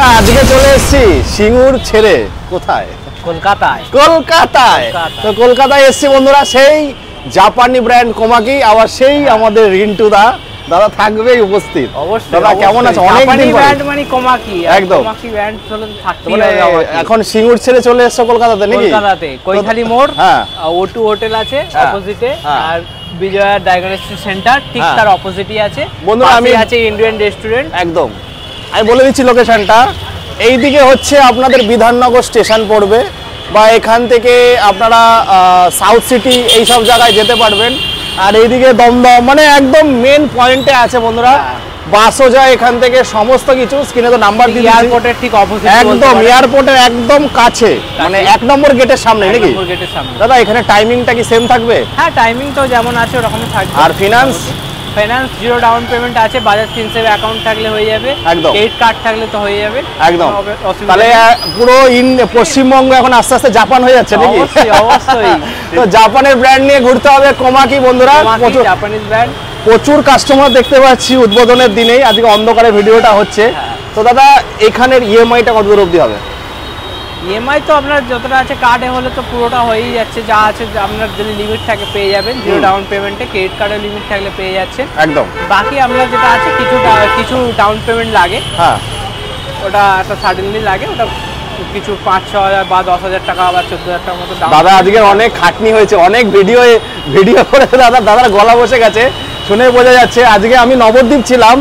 আজকে চলে এসেছি সিঙ্গুর ছেড়ে কোথায়? কলকাতায়। কলকাতায় তো কলকাতায় এসেছি বন্ধুরা, সেই জাপানি ব্র্যান্ড কোমাকি, আবার সেই আমাদের রিন্টু দাদা থাকবে উপস্থিত। অবশ্যই দাদা কেমন আছে? অনেক দিন ব্র্যান্ড মানে কোমাকি, একদম কোমাকি ব্র্যান্ড চলে থাকতেই হবে। এখন সিঙ্গুর ছেড়ে চলে এসেছো কলকাতাতে নাকি? কলকাতাতে কৈখালি মোড়, হ্যাঁ, O2 হোটেল আছে অপোজিটে, আর বিজয়া ডায়াগনস্টিক সেন্টার ঠিক তার অপোজিটই আছে বন্ধুরা। আমি আছে ইন্ডিয়ান রেস্টুরেন্ট। একদম আমি বলে দিচ্ছি লোকেশনটা। এইদিকে হচ্ছে আপনাদের বিধাননগর স্টেশন পড়বে, বা এখান থেকে আপনারা সাউথ সিটি এইসব জায়গায় যেতে পারবেন। আর এইদিকে দমদম, মানে একদম মেন পয়েন্টে আছে বন্ধুরা। বাসও যায় এখান থেকে, সমস্ত কিছু স্ক্রিনে তো নাম্বার দিয়ে এয়ারপোর্টের ঠিক অপোজিট, একদম এয়ারপোর্টের একদম কাছে, মানে 1 নম্বর গেটের সামনে নাকি? গেটের সামনে। দাদা এখানে টাইমিংটা কি সেম থাকবে? হ্যাঁ, টাইমিং তো যেমন আছে ওরকমই থাকবে। আর finance? Finance zero down payment আছে, বাজাজ ফিনসেভ অ্যাকাউন্ট থাকলে হয়ে যাবে, একদম ক্রেডিট কার্ড থাকলে তো হয়ে যাবে একদম। তাহলে পুরো পশ্চিমবঙ্গ এখন আস্তে আস্তে জাপান হয়ে যাচ্ছে নাকি? অবশ্যই অবশ্যই। তো জাপানের ব্র্যান্ড নিয়ে ঘুরতে হবে কোমাকি বন্ধুরা, প্রচুর জাপানিজ ব্র্যান্ড, প্রচুর কাস্টমার দেখতে পাচ্ছি উদ্বোধনের দিনেই। আজকে অন্ধকারে ভিডিওটা হচ্ছে। তো দাদা এখানের ইএমআইটা কত দূর অবধি হবে? ইএমআই তো আপনার যতটা আছে কার্ডে হলে তো পুরোটা হয়েই যাচ্ছে, যা আছে আপনার যদি লিমিট থাকে পেয়ে যাবেন জিরো ডাউন পেমেন্টে, ক্রেডিট কার্ডের লিমিট থাকলে পেয়ে যাচ্ছেন একদম। বাকি আপনার যেটা আছে কিছু ডাউন পেমেন্ট লাগে, হ্যাঁ ওটা একটা সাডেনলি লাগে, ওটা কিছু 5-6 হাজার বা 10,000 টাকা বা 14,000 টাকার মতো। দাদা আজকে অনেক খাটনি হয়েছে, অনেক ভিডিও করে দাদার গলা বসে গেছে, শুনে বোঝা যাচ্ছে। আজকে আমি নবদ্বীপ ছিলাম,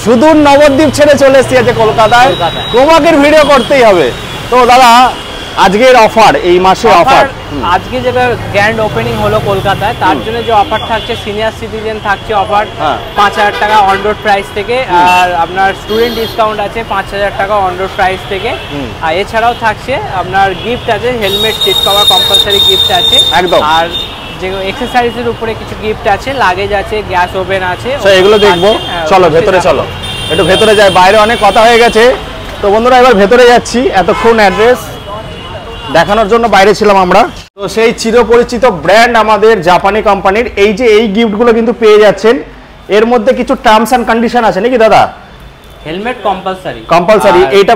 শুধু নবদ্বীপ ছেড়ে চলে এসেছি আজকে কলকাতায়। কোমাকির ভিডিও করতেই হবে। তো দাদা আজকের অফার, এই মাসে অফার, আজকে যেটা গ্র্যান্ড ওপেনিং হলো কলকাতায়, তার জন্য যে অফার থাকছে, সিনিয়র সিটিজেন থাকছে অফার 5,000 টাকা অন রোড প্রাইস থেকে, আর আপনার স্টুডেন্ট ডিসকাউন্ট আছে 5,000 টাকা অন রোড প্রাইস থেকে। আর এছাড়াও থাকছে আপনার গিফট আছে, helmet, seat cover compulsory gift আছে একদম। আর যে এক্সেসরিজের উপরে কিছু গিফট আছে, লাগেজ আছে, গ্যাস ওভেন আছে, এগুলো দেখবো। চলো ভেতরে চলো, একটু ভেতরে যাই, বাইরে অনেক কথা হয়ে গেছে। তো বন্ধুরা এবার ভেতরে যাচ্ছি, এতক্ষণ অ্যাড্রেস দেখানোর জন্য বাইরে ছিলাম আমরা। তো সেই চিরপরিচিত ব্র্যান্ড আমাদের জাপানি কোম্পানির এই গিফটগুলো কিন্তু পেয়ে যাচ্ছেন। এর মধ্যে কিছু টার্মস এন্ড কন্ডিশন আছে নাকি দাদা? Helmet compulsory. এইটা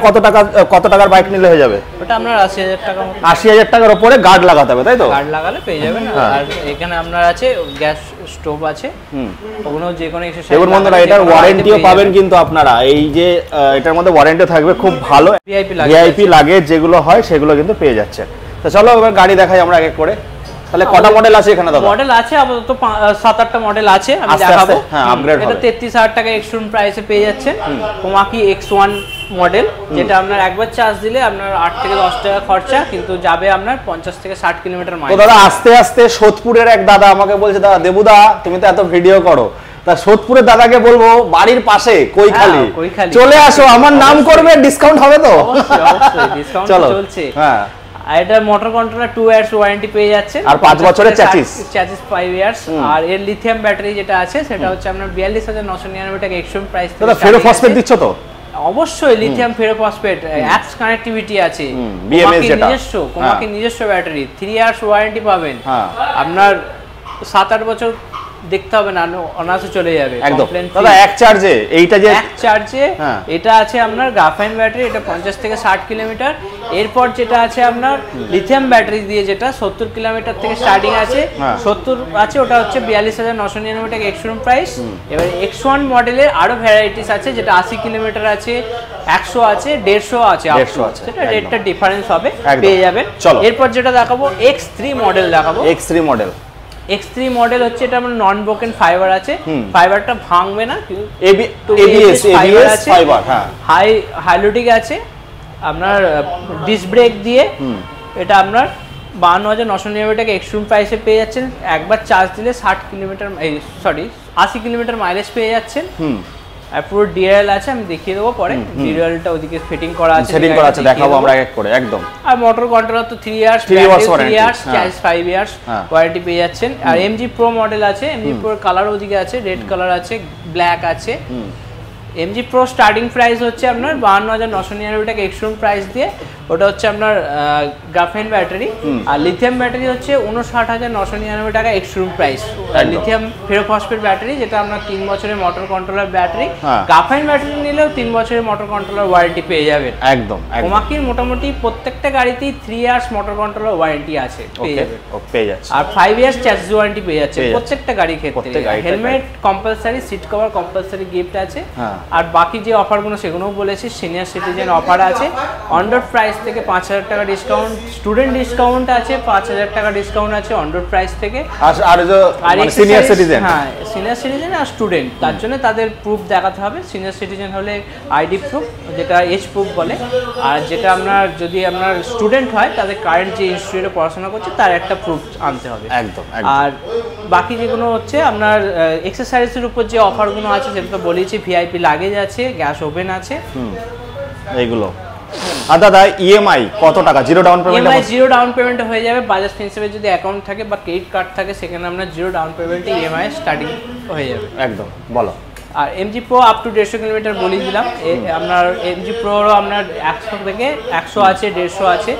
কত টাকার বাইক নিলে হয়ে যাবে? ওটা আপনার 80,000 টাকা। 80,000 টাকার উপরে গার্ড লাগাতে হবে, তাই তো? গার্ড লাগালে পেয়ে যাবেন। আর এখানে আপনার আছে গ্যাস স্টোভ আছে, ওগুলো যে কোনো এক্সারসাইজ। এবং বন্ধুরা এটার ওয়ারেন্টিও পাবেন কিন্তু আপনারা, এই যে এটার মধ্যে ওয়ারেন্টি থাকবে খুব ভালো। ভিআইপি লাগেজ যেগুলো হয় সেগুলো কিন্তু পেয়ে যাচ্ছে। তো চলো এবার গাড়ি দেখাই আমরা এক এক করে। তাহলে কটা মডেল আছে এখানে দাদা? মডেল আছে আপাতত 7-8টা মডেল আছে, আমি দেখাবো। হ্যাঁ, আপগ্রেড হবে। এটা 33,000 টাকা এক্সট্রিম প্রাইসে পেয়ে যাচ্ছেন কোমাকি X1 মডেল, যেটা আপনার একবার চার্জ দিলে আপনার 8 থেকে 10 টাকা খরচা, কিন্তু যাবে আপনার 50 থেকে 60 কিলোমিটার মাইলেজ। তো দাদা আস্তে আস্তে সোদপুরের এক দাদা আমাকে বলছে, দাদা দেবুদা তুমি তো এত ভিডিও করো, তা সোদপুরের দাদাকে বলবো বাড়ির পাশে কৈখালি চলে আসো, আমার নাম করবে, ডিসকাউন্ট হবে তো? অবশ্যই অবশ্যই ডিসকাউন্ট চলছে। হ্যাঁ, আর এটা মোটর কন্ট্রোলার 2 ইয়ার্স ওয়ারেন্টি পেয়ে যাচ্ছে, আর 5 বছরের চ্যাসিস 5 ইয়ার্স। আর এর লিথিয়াম ব্যাটারি যেটা আছে সেটা হচ্ছে আপনার 42,999 টাকা এক্সট্রিম প্রাইস। দাদা ফেরো ফসফেট দিচ্ছ তো? অবশ্যই লিথিয়াম ফেরো ফসফেট, অ্যাপস কানেক্টিভিটি আছে, বিএমএস যেটা কোমাকি নিজস্ব ব্যাটারি, 3 ইয়ার্স ওয়ারেন্টি পাবেন। আপনার 7-8 বছর দেখতে হবে না, অনায়াসে চলে যাবে একদম। দাদা এক চার্জে এটা আছে আপনার গ্রাফাইন ব্যাটারি, এটা 50 থেকে 60 কিলোমিটার। এরপর যেটা আছে আপনার লিথিয়াম ব্যাটারি দিয়ে, যেটা 70 কিলোমিটার থেকে স্টার্টিং আছে, 70 আছে, ওটা হচ্ছে 42,999 টাকা এক্সট্রিম প্রাইস। এবার X1 মডেলের আরো ভ্যারাইটিস আছে, যেটা 80 কিলোমিটার আছে, 100 আছে, 150 আছে, সেটা রেটটা ডিফারেন্স হবে, পেয়ে যাবেন। এরপর যেটা দেখাবো X3 মডেল দেখাবো। X3 মডেল হচ্ছে এটা আমরা নন ব্রোকেন ফাইবার আছে, ফাইবারটা ভাঙবে না, ABS ফাইবার, হ্যাঁ, হাইড্রোলিক আছে আপনার ডিস্ক ব্রেক দিয়ে। এটা আপনার 52,999 টাকা এক্সট্রিম প্রাইসে পেয়ে যাচ্ছেন। একবার চার্জ দিলে 80 কিলোমিটার মাইলেজ পেয়ে যাচ্ছেন। আর পুরো ডিআরএল আছে, আমি দেখিয়ে দেবো পরে, ডিআরএলটা ওদিকে ফিটিং করা আছে, দেখাবো আমরা এক করে একদম। আর মোটর কন্ট্রোলার তো 3 ইয়ার্স, 5 ইয়ার্স ওয়ারেন্টি পেয়ে যাচ্ছেন। আর MG Pro মডেল আছে, MG Pro কালার ওদিকে আছে, রেড কালার আছে, ব্ল্যাক আছে। MG Pro স্টার্টিং প্রাইস হচ্ছে আপনার 52,999 টাকা এক্সট্রিম প্রাইস দিয়ে, ওটা হচ্ছে আপনার গ্রাফাইন ব্যাটারি। আর লিথিয়াম ব্যাটারি হচ্ছে 59,999 টাকা extreme price, lithium ferrophosphate battery, যেটা আমরা 3 বছরের মোটর কন্ট্রোলার ব্যাটারি। হ্যাঁ। গ্রাফাইন ব্যাটারি নিলেও 3 বছরের মোটর কন্ট্রোলার ওয়ারেন্টি পেয়ে যাবেন। একদম। কোমাকির মোটামুটি প্রত্যেকটা গাড়িতেই 3 ইয়ার্স মোটর কন্ট্রোলার ওয়ারেন্টি আছে, পেয়ে যাবেন। পেয়ে যাচ্ছে। আর 5 ইয়ার্স চ্যাসিস ওয়ারেন্টি পেয়ে যাচ্ছে প্রত্যেকটা গাড়ির ক্ষেত্রে। Helmet compulsory, seat cover compulsory gift আছে। আর বাকি যে অফারগুলো সেগুলোও বলেছি। সিনিয়র সিটিজেন অফার আছে, অন রোড প্রাইস থেকে 5000 টাকা ডিসকাউন্ট, স্টুডেন্ট ডিসকাউন্ট আছে 5000 টাকা ডিসকাউন্ট আছে অন রোড প্রাইস থেকে। আর সিনিয়র সিটিজেন, হ্যাঁ সিনিয়র সিটিজেন আর স্টুডেন্ট, তার জন্য তাদের প্রুফ দেখাতে হবে। সিনিয়র সিটিজেন হলে আইডি প্রুফ, যেটা এজ প্রুফ বলে। আর যেটা আপনার যদি আপনার স্টুডেন্ট হয় তাদের কারেন্ট যে ইনস্টিটিউটে পড়াশোনা করছে তার একটা প্রুফ আনতে হবে। একদম। আর বাকি যেগুলো হচ্ছে আপনার এক্সারসাইজের উপর যে অফারগুলো আছে যেটা তো বলেছি, ভিআইপি লাগেজ আছে, গ্যাস ওভেন আছে, এইগুলো। আর দাদা ইএমআই কত টাকা? Zero down payment? EMI zero down payment হয়ে যাবে। বাজাজ ফিন্সেপে যদি অ্যাকাউন্ট থাকে বা ক্রেডিট কার্ড থাকে সেখানে আপনার জিরো ডাউন পেমেন্টে ইএমআই স্টার্টিং হয়ে যাবে। একদম, বলো। আর MG pro up to 150 kilometre বলে দিলাম। আপনার এমজি প্রোরও আপনার 100 থেকে 100 আছে, 150 আছে,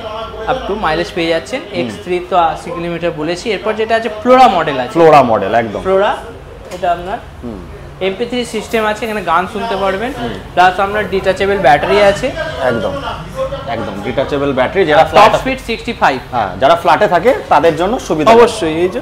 আপ টু মাইলেজ পেয়ে যাচ্ছেন। X3 তো 80 কিলোমিটার বলেছি। এরপর যেটা আছে ফ্লোরা মডেল আছে। ফ্লোরা মডেল, একদম ফ্লোরা, এটা আপনার MP3 সিস্টেম আছে, এখানে গান শুনতে পারবেন। প্লাস আপনার ডিটাচেবল ব্যাটারি আছে। একদম একদম ডিটাচেবল ব্যাটারি, যারা টপ স্পিড 65। হ্যাঁ, যারা ফ্ল্যাটে থাকে তাদের জন্য সুবিধা অবশ্যই। এই যে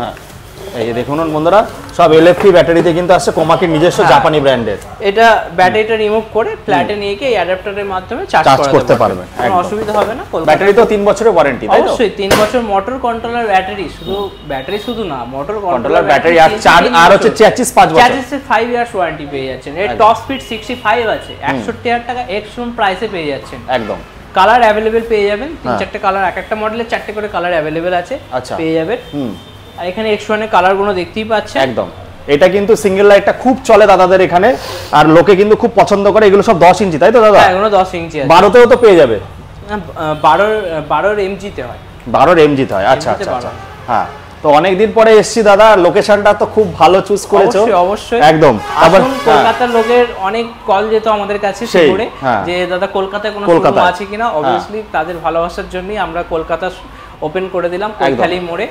এই যে দেখুন বন্ধুরা, সব এলএফটি ব্যাটারিতে কিন্তু আছে কোমাকির নিজস্ব জাপানি ব্র্যান্ডের। এটা ব্যাটারিটা রিমুভ করে ফ্ল্যাটে নিয়ে গিয়ে এই অ্যাডাপ্টারের মাধ্যমে চার্জ করতে পারবেন, কোনো অসুবিধা হবে না। ব্যাটারি তো 3 বছরের ওয়ারেন্টি, তাই তো? অবশ্যই 3 বছর মোটর কন্ট্রোলার ব্যাটারি, শুধু ব্যাটারি শুধু না, মোটর কন্ট্রোলার ব্যাটারি আর চার্জ আর হচ্ছে চ্যাসিস 5 বছর। চ্যাসিসে 5 ইয়ার্স ওয়ারেন্টি পেয়ে যাচ্ছেন। এর টপ স্পিড 65 আছে, 61,000 টাকা এক্স-শোরুম প্রাইসে পেয়ে যাচ্ছেন। একদম। কালার অ্যাভেলেবেল পেয়ে যাবেন, 3-4টে কালার, এক একটা মডেলের 4টে করে কালার অ্যাভেলেবেল আছে, পেয়ে যাবেন। আর এখানে X1 এর কালারগুলো দেখতেই পাচ্ছেন। একদম। এটা কিন্তু সিঙ্গেল লাইটটা খুব চলে দাদাদের এখানে, আর লোকে কিন্তু খুব পছন্দ করে। এগুলো সব 10 ইঞ্চি, তাই তো দাদা? হ্যাঁ, এগুলো 10 ইঞ্চি আছে। 12তেও তো পেয়ে যাবে। 12 এমজি তে হয়। 12 এমজি তে হয়, আচ্ছা আচ্ছা আচ্ছা। হ্যাঁ, তো অনেক দিন পরে এসেছি দাদা, লোকেশনটা তো খুব ভালো চুজ করেছো। অবশ্যই অবশ্যই, একদম। আবার কলকাতার লোকের অনেক কল যেত আমাদের কাছে শিবপুরে, যে দাদা কলকাতায় কোনো শোরুম আছে কিনা। অবভিয়াসলি তাদের ভালোবাসার জন্যই আমরা কলকাতা ওপেন করে দিলাম, কৈখালি মোড়ে।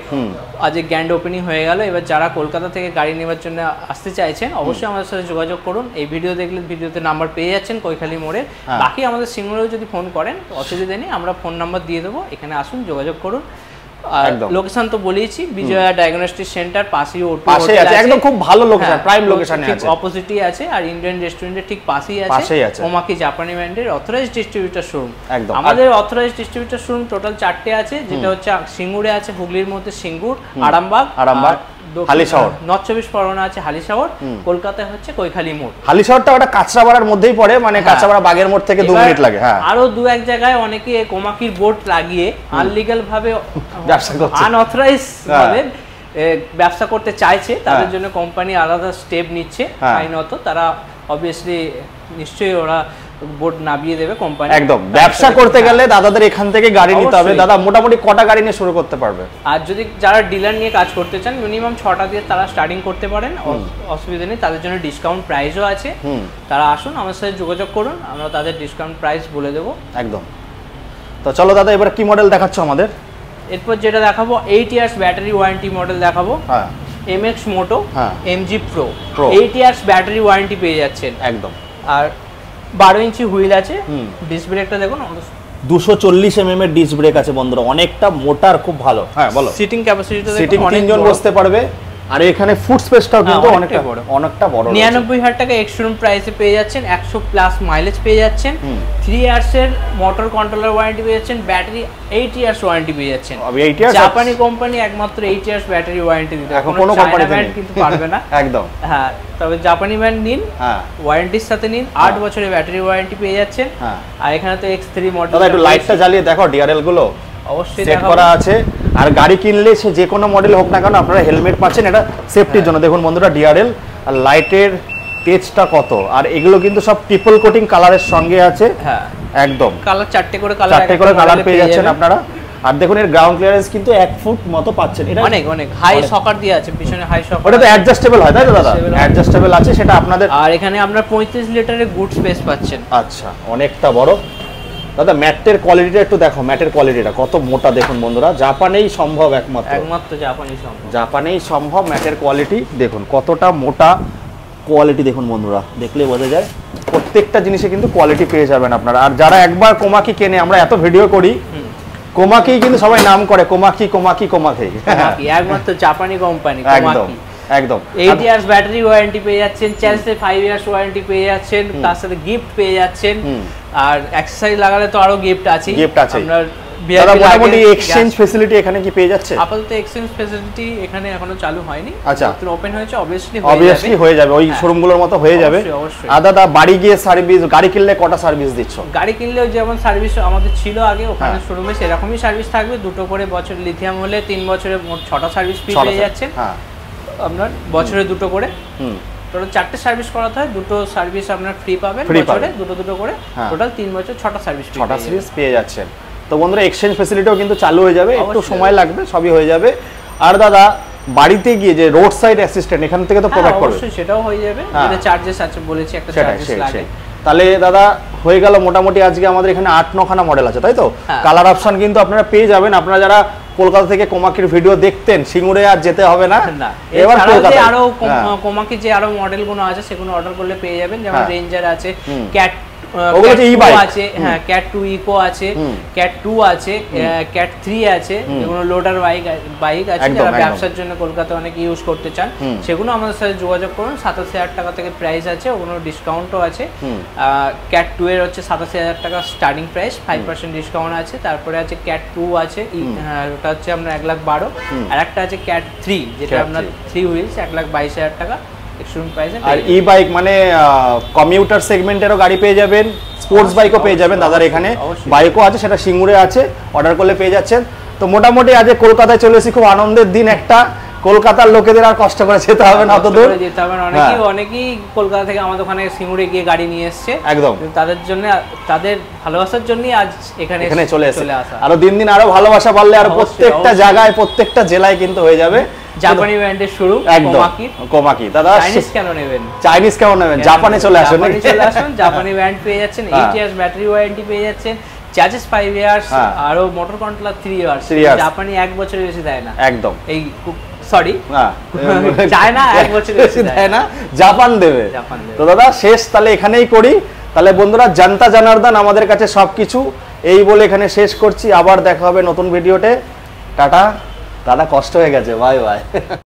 আজ গ্র্যান্ড ওপেনিং হয়ে গেল। এবার যারা কলকাতা থেকে গাড়ি নেওয়ার জন্য আসতে চাইছেন অবশ্যই আমাদের সাথে যোগাযোগ করুন। এই ভিডিও দেখলে ভিডিওতে নাম্বার পেয়ে যাচ্ছেন কৈখালি মোড়ে। বাকি আমাদের সিঙ্গুরেও যদি ফোন করেন অসুবিধা নেই, আমরা ফোন নাম্বার দিয়ে দেবো, এখানে আসুন, যোগাযোগ করুন। লোকেশন তো বলেছি, বিজয়া ডায়াগনস্টিক সেন্টার পাশেই, পাশে আছে, একদম খুব ভালো লোকেশন, প্রাইম লোকেশনে আছে, অপোজিটই আছে। আর ইন্ডিয়ান রেস্টুরেন্টের ঠিক পাশেই আছে কোমাকি জাপানি ব্র্যান্ডের অথরাইজড ডিস্ট্রিবিউটর শোরুম। আমাদের অথরাইজড ডিস্ট্রিবিউটর শোরুম টোটাল 4টে আছে, যেটা হচ্ছে সিঙ্গুরে আছে, হুগলির মধ্যে সিঙ্গুর, আরামবাগ, হালিশহর, নর্থ 24 পরগনা আছে হালিশহর, কলকাতায় হচ্ছে কৈখালি মোড়। হালিশহরটা ওটা কাঁচরাপাড়ার মধ্যেই পড়ে, মানে কাঁচরাপাড়া বাগের মোড় থেকে 2 মিনিট লাগে। হ্যাঁ, আরো 2-1 জায়গায় অনেকে কোমাকির বোর্ড লাগিয়ে আনলিগাল ভাবে আনঅথরাইজ ভাবে ব্যবসা করতে চাইছে, তাদের জন্য কোম্পানি আলাদা স্টেপ নিচ্ছে আইনত। তারা অবভিয়াসলি নিশ্চয়ই ওরা বোর্ড নামিয়ে দেবে কোম্পানি। একদম। ব্যবসা করতে গেলে দাদাদের এখান থেকে গাড়ি নিতে হবে। দাদা মোটামুটি কটা গাড়ি নিয়ে শুরু করতে পারবে? আর যদি যারা ডিলার নিয়ে কাজ করতে চান মিনিমাম 6টা দিয়ে তারা স্টার্টিং করতে পারেন, অসুবিধা নেই। তাদের জন্য ডিসকাউন্ট প্রাইসও আছে, তারা আসুন, আমার সাথে যোগাযোগ করুন, আমরা তাদের ডিসকাউন্ট প্রাইস বলে দেবো। একদম। তো চলো দাদা, এবার কি মডেল দেখাচ্ছ আমাদের? এরপর যেটা দেখাবো 8 ইয়ার্স ব্যাটারি ওয়ারেন্টি মডেল দেখাবো। হ্যাঁ, MX মোটো MG Pro 8 years battery warranty পেয়ে যাচ্ছেন। একদম। আর 12 ইঞ্চি হুইল আছে। ডিস্ক ব্রেকটা দেখুন, 240 mm এর ডিস্ক ব্রেক আছে বন্ধুরা, অনেকটা মোটা আর খুব ভালো। হ্যাঁ বলো। সিটিং ক্যাপাসিটিটা দেখুন, সিটিং 3 জন বসতে পারবে। আর এখানে ফুট স্পেসটাও কিন্তু অনেকটা বড়, অনেকটা বড়। 99,000 টাকা এক্স-শোরুম প্রাইসে পেয়ে যাচ্ছেন, 100 প্লাস মাইলেজ পেয়ে যাচ্ছেন, 3 ইয়ার্স এর মোটর কন্ট্রোলার ওয়ারেন্টি পেয়ে যাচ্ছেন, ব্যাটারি 8 ইয়ার্স ওয়ারেন্টি পেয়ে যাচ্ছেন। জাপানি কোম্পানি একমাত্র 8 ইয়ার্স ব্যাটারি ওয়ারেন্টি দিতে, এখন কোনো কোম্পানি কিন্তু পারবে না। একদম। হ্যাঁ, তবে জাপানি ব্র্যান্ড নিন, ওয়ারেন্টির সাথে নিন, 8 বছরের ব্যাটারি ওয়ারেন্টি পেয়ে যাচ্ছেন। আর এখানে তো X3 মডেল। দাদা একটু লাইটটা জ্বালিয়ে দেখো, ডিআরএল গুলো অবশ্যই সেট করা আছে। আর গাড়ি কিনলে সে যে কোনো মডেল হোক না কেন আপনারা হেলমেট পাচ্ছেন, এটা সেফটির জন্য। দেখুন বন্ধুরা ডিআরএল আর লাইটের তেজটা কত, আর এগুলো কিন্তু সব ট্রিপল কোটিং কালারের সঙ্গে আছে। হ্যাঁ, একদম। কালার 4টে করে কালার পেয়ে যাচ্ছেন আপনারা। আর দেখুন এর গ্রাউন্ড ক্লিয়ারেন্স কিন্তু 1 ফুট মতো পাচ্ছেন। এটা অনেক অনেক হাই সকার দিয়ে আছে, পিছনে হাই সকার। ওটা তো অ্যাডজাস্টেবল হয়, তাই তো দাদা? অ্যাডজাস্টেবল আছে, সেটা আপনাদের। আর এখানে আমরা 35 লিটারের গুড স্পেস পাচ্ছেন। আচ্ছা, অনেকটা বড়। দাদা ম্যাটের কোয়ালিটিটা একটু দেখো, ম্যাটের কোয়ালিটিটা কত মোটা দেখুন বন্ধুরা, জাপানেই সম্ভব একমাত্র জাপানেই সম্ভব ম্যাটের কোয়ালিটি দেখুন কতটা মোটা কোয়ালিটি দেখুন বন্ধুরা, দেখলেই বোঝা যায় প্রত্যেকটা জিনিসে কিন্তু কোয়ালিটি পেয়ে যাবেন আপনারা। আর যারা একবার কোমাকি কেনে, আমরা এত ভিডিও করি, কোমাকি কিন্তু সবাই নাম করে কোমাকি একমাত্র জাপানি কোম্পানি একদম একদম। 8 ইয়ার্স ব্যাটারি ওয়ারেন্টি পেয়ে যাচ্ছেন, চ্যালেঞ্জে 5 ইয়ার্স ওয়ারেন্টি পেয়ে যাচ্ছেন, তার সাথে গিফট পেয়ে যাচ্ছেন, আর অ্যাক্সেসরি লাগালে তো আরো গিফট আছে। আমরা মোটামুটি এক্সচেঞ্জ ফ্যাসিলিটি এখানে কি পেয়ে যাচ্ছে? আপাতত এক্সচেঞ্জ ফ্যাসিলিটি এখানে এখনো চালু হয়নি, আচ্ছা ওপেন হয়েছে, অবভিয়াসলি হয়ে যাবে, ওই শোরুমগুলোর মতো হয়ে যাবে। আর দাদা বাড়ি গিয়ে সার্ভিস, গাড়ি কিনলে কটা সার্ভিস দিচ্ছ? গাড়ি কিনলেও যেমন সার্ভিস আমাদের ছিল আগে ওখানে শোরুমে, সেরকমই সার্ভিস থাকবে। 2টো করে বছর, লিথিয়াম হলে 3 বছরে মোট 6টা সার্ভিস ফ্রি পেয়ে যাচ্ছেন আপনার, বছরে 2টো করে। টোটাল 4টে সার্ভিস করাতে হয়, 2টো সার্ভিস আপনার ফ্রি পাবেন বছরে, 2টো করে, টোটাল 3 বছর 6টা সার্ভিস পেয়ে যাচ্ছেন। তো বন্ধুরা এক্সচেঞ্জ ফ্যাসিলিটিও কিন্তু চালু হয়ে যাবে, একটু সময় লাগবে, সবই হয়ে যাবে। আর দাদা বাড়িতে গিয়ে যে রোড সাইড অ্যাসিস্ট্যান্ট এখান থেকে তো প্রোভাইড করবে? অবশ্যই সেটাও হয়ে যাবে, যেটা চার্জেস আছে বলেছি, একটা চার্জেস লাগে। তাহলে দাদা হয়ে গেল মোটামুটি। আজকে আমাদের এখানে 8-9খানা মডেল আছে, তাই তো? কালার অপশন কিন্তু আপনারা পেয়ে যাবেন। আপনারা যারা কলকাতা থেকে কোমাকির ভিডিও দেখতেন, সিঙ্গুরে আর যেতে হবে না। এবার কলকাতায় আরো কোমাকির যে আরো মডেলগুলো আছে সেগুলো অর্ডার করলে পেয়ে যাবেন, যেমন রেঞ্জার আছে, ক্যাট আছে, হ্যাঁ ক্যাট 2 ইকো আছে, ক্যাট 2 আছে, ক্যাট 3 আছে, যেগুলো লোডার বাইক আছে, যারা ব্যবসার জন্য কলকাতায় অনেক ইউজ করতে চান সেগুলো আমাদের সাথে যোগাযোগ করুন। 87,000 টাকা থেকে প্রাইস আছে, ওগুলো ডিসকাউন্টও আছে। ক্যাট 2 এর হচ্ছে 87,000 টাকা স্টার্টিং প্রাইস, 5% ডিসকাউন্ট আছে। তারপরে আছে ক্যাট 2 আছে, ওটা হচ্ছে আমরা 1,12,000। আর একটা আছে ক্যাট 3, যেটা আপনার 3 হুইলস, 1,22,000 টাকা এক্সট্রিম প্রাইসে। আর ই বাইক মানে কমিউটার সেগমেন্টেরও গাড়ি পেয়ে যাবেন, স্পোর্টস বাইকও পেয়ে যাবেন দাদার এখানে, বাইকও আছে, সেটা সিঙ্গুরে আছে, অর্ডার করলে পেয়ে যাচ্ছেন। তো মোটামুটি আজ কলকাতায় চলে এসেছি, খুব আনন্দের দিন একটা। কলকাতার লোকেদের আর কষ্ট করে যেতে হবে না, অত দূর যেতে হবে না। অনেকেই কলকাতা থেকে আমাদের ওখানে সিঙ্গুরে গিয়ে গাড়ি নিয়ে এসেছে, একদম তাদের জন্য, তাদের ভালোবাসার জন্যই আজ এখানে চলে আসা। আরো দিন দিন আরো ভালোবাসা বাড়লে আর প্রত্যেকটা জায়গায়, প্রত্যেকটা জেলায় কিন্তু হয়ে যাবে জাপানি ব্র্যান্ডের শুরু কোমাকি। দাদা চাইনিজ কেন নেবেন? জাপানে চলে আসুন, জাপানি ব্র্যান্ড পেয়ে যাচ্ছেন, 8 ইয়ার্স ব্যাটারি ওয়ারেন্টি পেয়ে যাচ্ছেন, চার্জেস 5 ইয়ার্স, আর মোটর কন্ট্রোলার 3 ইয়ার্স। জাপানি 1 বছরের বেশি দেয় না, একদম। এই সরি চায়না 1 বছরের বেশি দেয় না, জাপান দেবে। তো দাদা শেষ তাহলে এখানেই করি। তাহলে বন্ধুরা জানতা জানার্দন আমাদের কাছে সবকিছু, এই বলে এখানে শেষ করছি। আবার দেখা হবে নতুন ভিডিওতে। টাটা। দাদা কষ্ট হয়ে গেছে, বাই বাই।